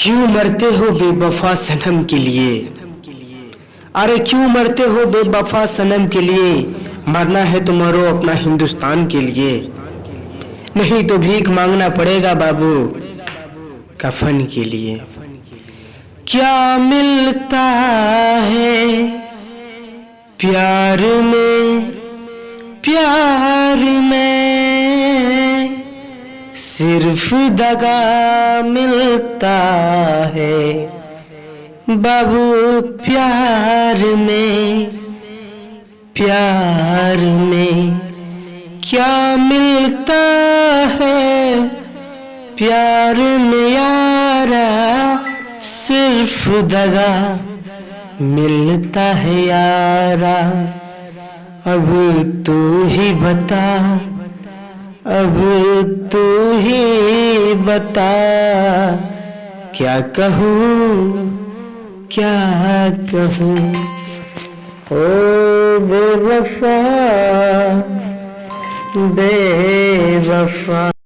क्यों मरते हो बेवफा सनम के लिए। अरे क्यों मरते हो बेवफा सनम के लिए। मरना है तो मरो अपना हिंदुस्तान के लिए, नहीं तो भीख मांगना पड़ेगा बाबू कफन के लिए। क्या मिलता है प्यार में, प्यार में सिर्फ दगा मिलता है बाबू प्यार में। प्यार में क्या मिलता है प्यार में यारा, सिर्फ दगा मिलता है यारा। अब तू ही बता, अब तू ही बता, क्या कहूँ क्या कहूँ। ओ बेवफा बेवफा।